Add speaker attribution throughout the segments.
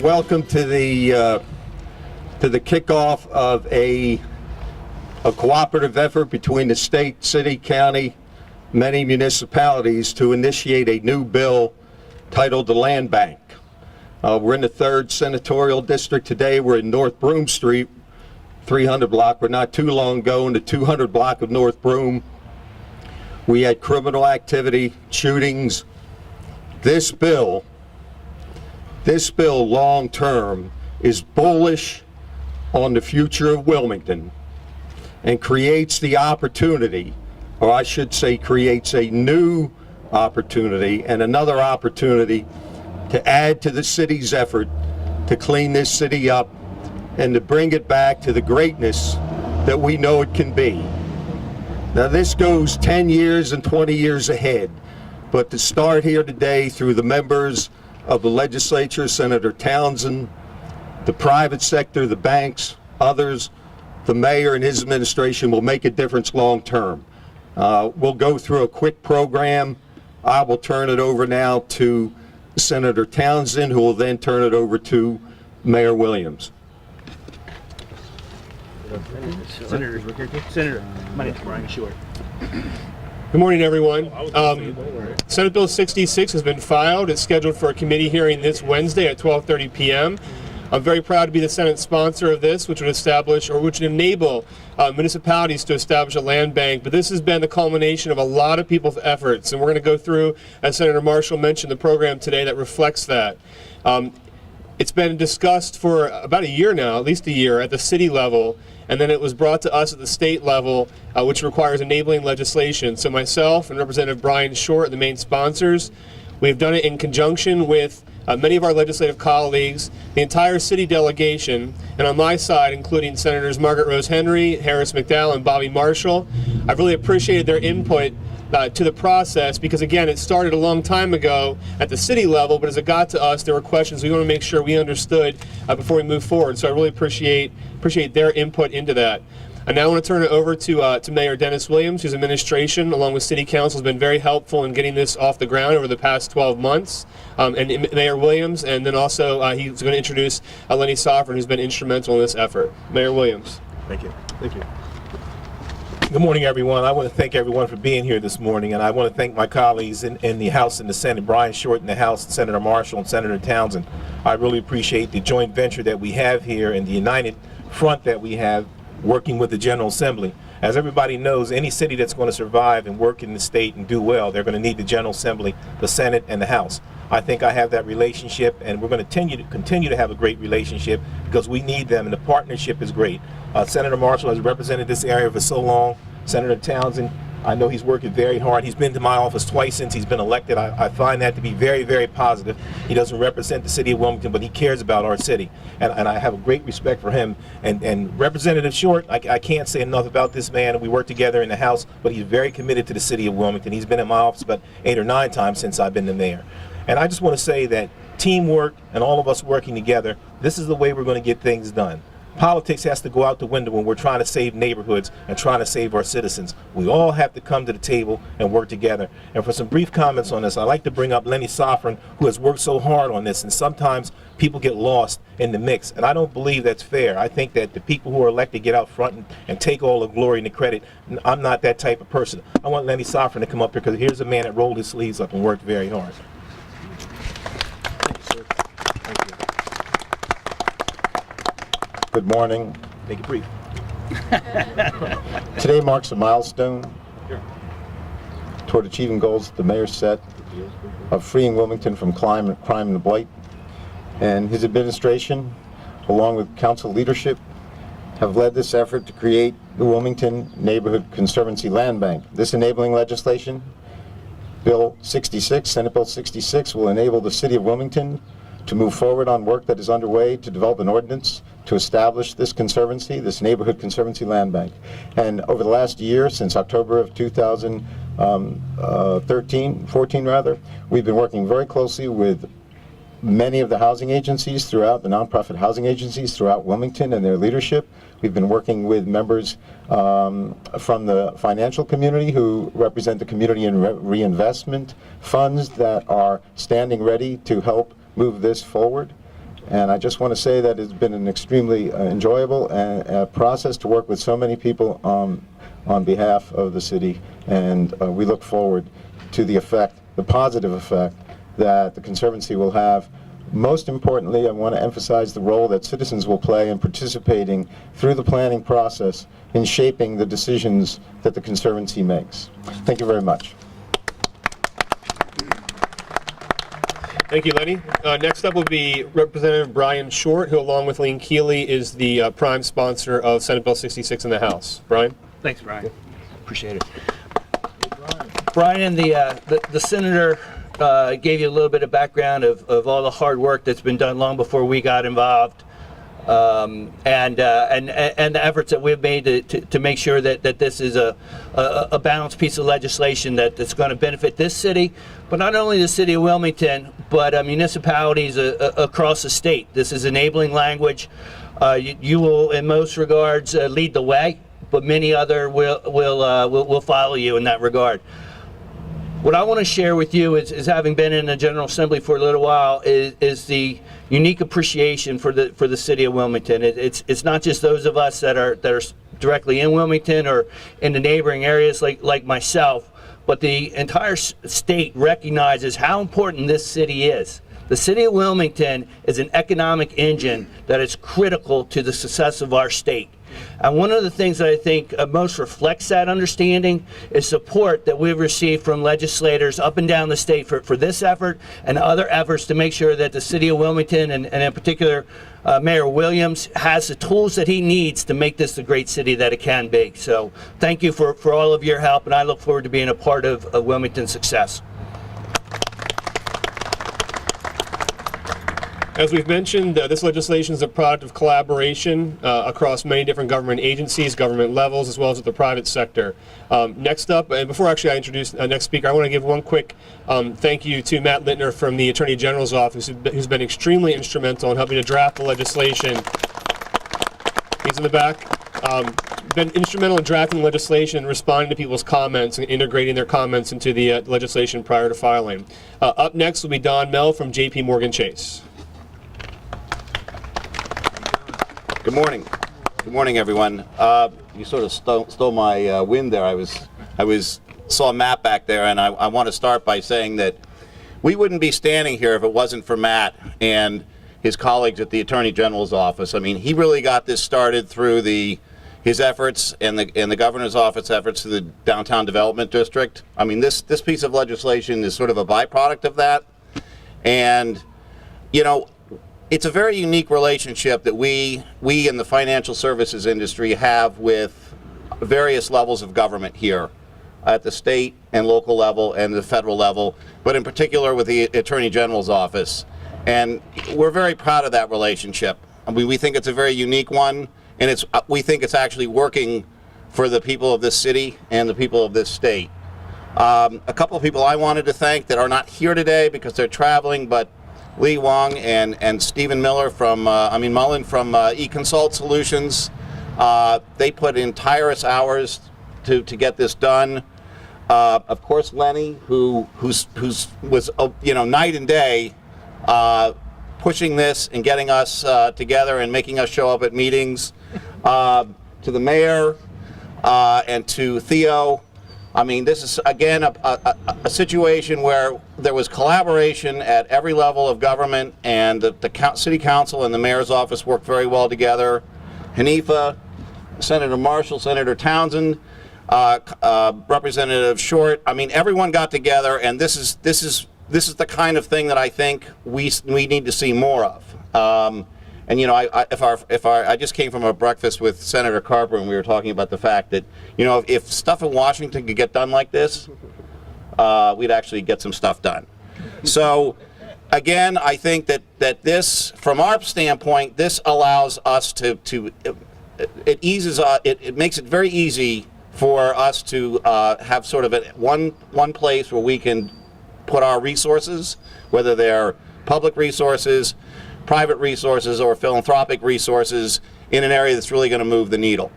Speaker 1: Welcome to the kickoff of a cooperative effort between the state, city, county, many municipalities to initiate a new bill titled the Land Bank. We're in the 3rd Senatorial District today. We're in North Broom Street, 300 block. We're not too long ago in the 200 block of North Broom. We had criminal activity, shootings. This bill long-term is bullish on the future of Wilmington and creates the opportunity, or I should say creates a new opportunity and another opportunity to add to the city's effort to clean this city up and to bring it back to the greatness that we know it can be. Now this goes 10 years and 20 years ahead, but to start here today through the members of the legislature, Senator Townsend, the private sector, the banks, others, the mayor and his administration will make a difference long term. We'll go through a quick program. I will turn it over now to Senator Townsend, who will then turn it over to Mayor Williams.
Speaker 2: Senator, my name is Brian Short.
Speaker 3: Good morning, everyone. Senate Bill 66 has been filed. It's scheduled for a committee hearing this Wednesday at 12:30 p.m. I'm very proud to be the Senate sponsor of this, which would establish, or which would enable municipalities to establish a land bank. But this has been the culmination of a lot of people's efforts, and we're going to go through, as Senator Marshall mentioned, the program today that reflects that. It's been discussed for about a year now, at least a year, at the city level, and then it was brought to us at the state level, which requires enabling legislation. So myself and Representative Brian Short, the main sponsors, we've done it in conjunction with many of our legislative colleagues, the entire city delegation, and on my side, including Senators Margaret Rose Henry, Harris McDowell, and Bobby Marshall. I've really appreciated their input to the process because, again, it started a long time ago at the city level, but as it got to us, there were questions we want to make sure we understood before we move forward. So I really appreciate their input into that. I now want to turn it over to Mayor Dennis Williams, whose administration, along with City Council, has been very helpful in getting this off the ground over the past 12 months. And Mayor Williams, and then also he's going to introduce Lenny Soffern, who's been instrumental in this effort. Mayor Williams.
Speaker 2: Thank you. Thank you.
Speaker 4: Good morning, everyone. I want to thank everyone for being here this morning, and I want to thank my colleagues in the House and the Senate, Brian Short in the House, Senator Marshall, and Senator Townsend. I really appreciate the joint venture that we have here and the united front that we have working with the General Assembly. As everybody knows, any city that's going to survive and work in the state and do well, they're going to need the General Assembly, the Senate, and the House. I think I have that relationship, and we're going to continue to have a great relationship because we need them, and the partnership is great. Senator Marshall has represented this area for so long. Senator Townsend, I know he's working very hard. He's been to my office twice since he's been elected. I find that to be very, very positive. He doesn't represent the city of Wilmington, but he cares about our city. And I have a great respect for him. And Representative Short, I can't say enough about this man. We work together in the House, but he's very committed to the city of Wilmington. He's been in my office about 8 or 9 times since I've been the mayor. And I just want to say that teamwork and all of us working together, this is the way we're going to get things done. Politics has to go out the window when we're trying to save neighborhoods and trying to save our citizens. We all have to come to the table and work together. And for some brief comments on this, I'd like to bring up Lenny Soffern, who has worked so hard on this, and sometimes people get lost in the mix. And I don't believe that's fair. I think that the people who are elected get out front and take all the glory and the credit. I'm not that type of person. I want Lenny Soffern to come up here because here's a man that rolled his sleeves up and worked very hard.
Speaker 5: Good morning.
Speaker 4: Make it brief.
Speaker 5: Today marks a milestone toward achieving goals the mayor set of freeing Wilmington from crime and blight. And his administration, along with council leadership, have led this effort to create the Wilmington Neighborhood Conservancy Land Bank. This enabling legislation, Bill 66, Senate Bill 66, will enable the city of Wilmington to move forward on work that is underway to develop an ordinance to establish this conservancy, this Neighborhood Conservancy Land Bank. And over the last year, since October of 2014 rather, we've been working very closely with many of the housing agencies throughout, the nonprofit housing agencies throughout Wilmington and their leadership. We've been working with members from the financial community who represent the community and reinvestment funds that are standing ready to help move this forward. And I just want to say that it's been an extremely enjoyable process to work with so many people on behalf of the city, and we look forward to the positive effect that the Conservancy will have. Most importantly, I want to emphasize the role that citizens will play in participating through the planning process in shaping the decisions that the Conservancy makes. Thank you very much.
Speaker 3: Thank you, Lenny. Next up will be Representative Brian Short, who, along with Lean Keeley, is the prime sponsor of Senate Bill 66 in the House. Brian?
Speaker 2: Thanks, Brian. Appreciate it.
Speaker 6: Brian, the senator gave you a little bit of background of all the hard work that's been done long before we got involved, and the efforts that we've made to make sure that this is a balanced piece of legislation that's going to benefit this city, but not only the city of Wilmington, but municipalities across the state. This is enabling language. You will, in most regards, lead the way, but many other will follow you in that regard. What I want to share with you is having been in the General Assembly for a little while, is the unique appreciation for the city of Wilmington. It's not just those of us that are directly in Wilmington or in the neighboring areas like myself, but the entire state recognizes how important this city is. The city of Wilmington is an economic engine that is critical to the success of our state. And one of the things that I think most reflects that understanding is support that we've received from legislators up and down the state for this effort and other efforts to make sure that the city of Wilmington, and in particular Mayor Williams, has the tools that he needs to make this the great city that it can be. So thank you for all of your help, and I look forward to being a part of Wilmington's success.
Speaker 3: As we've mentioned, this legislation is a product of collaboration across many different government agencies, government levels, as well as with the private sector. Next up, and before actually I introduce the next speaker, I want to give one quick thank you to Matt Littner from the Attorney General's office, who's been extremely instrumental in helping to draft the legislation. He's in the back. Been instrumental in drafting legislation, responding to people's comments, and integrating their comments into the legislation prior to filing. Up next will be Don Mell from J.P. Morgan Chase.
Speaker 7: Good morning. Good morning, everyone. You sort of stole my wind there. I saw a map back there, and I want to start by saying that we wouldn't be standing here if it wasn't for Matt and his colleagues at the Attorney General's office. I mean, he really got this started through his efforts and the governor's office efforts to the Downtown Development District. I mean, this piece of legislation is sort of a byproduct of that, and you know, it's a very unique relationship that we in the financial services industry have with various levels of government here at the state and local level and the federal level, but in particular with the Attorney General's office. And we're very proud of that relationship. I mean, we think it's a very unique one, and we think it's actually working for the people of this city and the people of this state. A couple of people I wanted to thank that are not here today because they're traveling, but Lee Wong and Stephen Mullen from eConsult Solutions. They put in tireless hours to get this done. Of course, Lenny, who was night and day pushing this and getting us together and making us show up at meetings. To the mayor and to Theo. I mean, this is, again, a situation where there was collaboration at every level of government, and the city council and the mayor's office worked very well together. Hanifa, Senator Marshall, Senator Townsend, Representative Short. I mean, everyone got together, and this is the kind of thing that I think we need to see more of. And you know, I just came from a breakfast with Senator Carper, and we were talking about the fact that, you know, if stuff in Washington could get done like this, we'd actually get some stuff done. So, again, I think that this, from our standpoint, this allows us it makes it very easy for us to have sort of one place where we can put our resources, whether they're public resources, private resources, or philanthropic resources in an area that's really going to move the needle.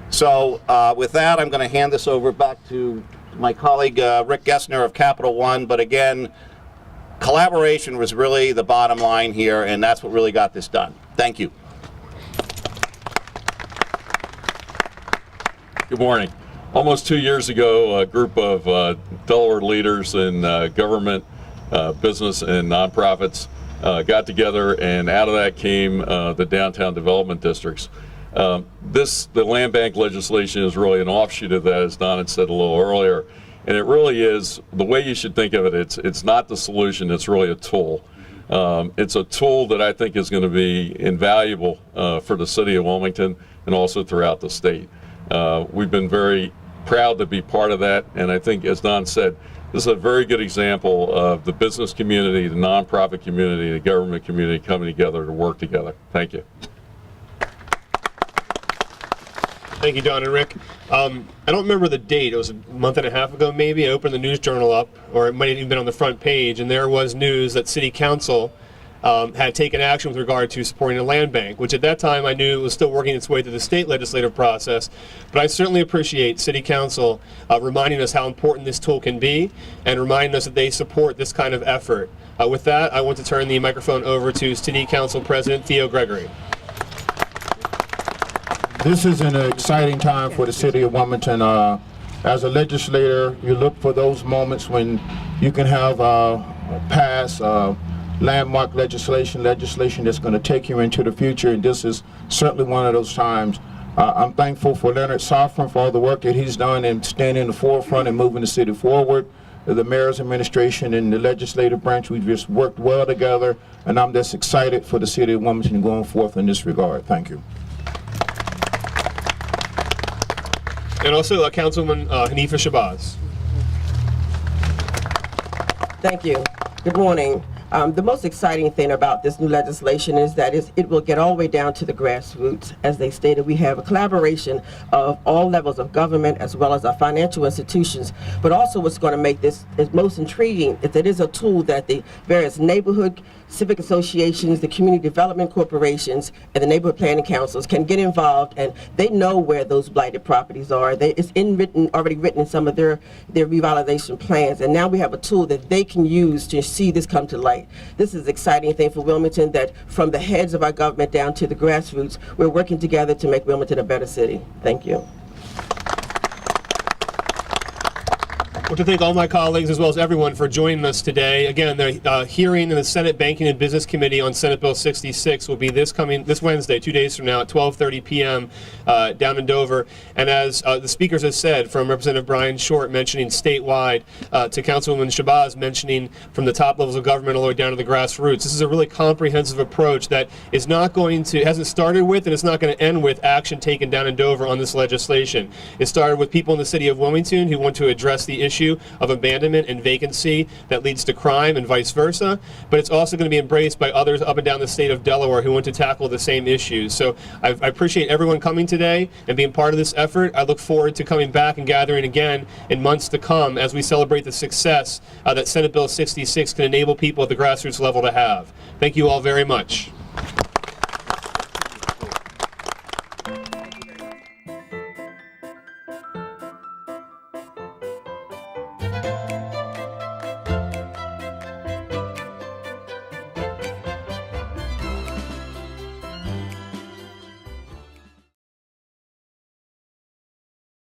Speaker 7: So with that, I'm going to hand this over back to my colleague Rick Gessner of Capital One. But again, collaboration was really the bottom line here, and that's what really got this done. Thank you.
Speaker 8: Good morning. Almost 2 years ago, a group of Delaware leaders in government, business, and nonprofits got together, and out of that came the downtown development districts. The land bank legislation is really an offshoot of that, as Don had said a little earlier. And it really is, the way you should think of it, it's not the solution, it's really a tool. It's a tool that I think is going to be invaluable for the city of Wilmington and also throughout the state. We've been very proud to be part of that, and I think, as Don said, this is a very good example of the business community, the nonprofit community, the government community coming together to work together. Thank you.
Speaker 3: Thank you, Don and Rick. I don't remember the date. It was a month and a half ago, maybe. I opened the News Journal up, or it might have even been on the front page, and there was news that City Council had taken action with regard to supporting a land bank, which at that time I knew was still working its way through the state legislative process. But I certainly appreciate City Council reminding us how important this tool can be and reminding us that they support this kind of effort. With that, I want to turn the microphone over to City Council President Theo Gregory.
Speaker 9: This is an exciting time for the city of Wilmington. As a legislator, you look for those moments when you can have pass landmark legislation that's going to take you into the future, and this is certainly one of those times. I'm thankful for Leonard Sofran for all the work that he's done and standing in the forefront and moving the city forward. The mayor's administration and the legislative branch, we've just worked well together, and I'm just excited for the city of Wilmington going forth in this regard. Thank you.
Speaker 3: And also Councilwoman Hanifa Shabazz.
Speaker 10: Thank you. Good morning. The most exciting thing about this new legislation is that it will get all the way down to the grassroots. As they stated, we have a collaboration of all levels of government as well as our financial institutions. But also what's going to make this most intriguing is it is a tool that the various neighborhood civic associations, the community development corporations, and the neighborhood planning councils can get involved, and they know where those blighted properties are. It's already written in some of their revitalization plans, and now we have a tool that they can use to see this come to light. This is an exciting thing for Wilmington, that from the heads of our government down to the grassroots, we're working together to make Wilmington a better city. Thank you.
Speaker 3: I want to thank all my colleagues as well as everyone for joining us today. Again, the hearing in the Senate Banking and Business Committee on Senate Bill 66 will be this Wednesday, 2 days from now at 12:30 p.m. Down in Dover. And as the speakers have said, from Representative Brian Short mentioning statewide to Councilwoman Shabazz mentioning from the top levels of government all the way down to the grassroots, this is a really comprehensive approach that is not going to, hasn't started with, and it's not going to end with action taken down in Dover on this legislation. It started with people in the city of Wilmington who want to address the issue of abandonment and vacancy that leads to crime and vice versa, but it's also going to be embraced by others up and down the state of Delaware who want to tackle the same issues. So I appreciate everyone coming today and being part of this effort. I look forward to coming back and gathering again in months to come as we celebrate the success that Senate Bill 66 can enable people at the grassroots level to have. Thank you all very much.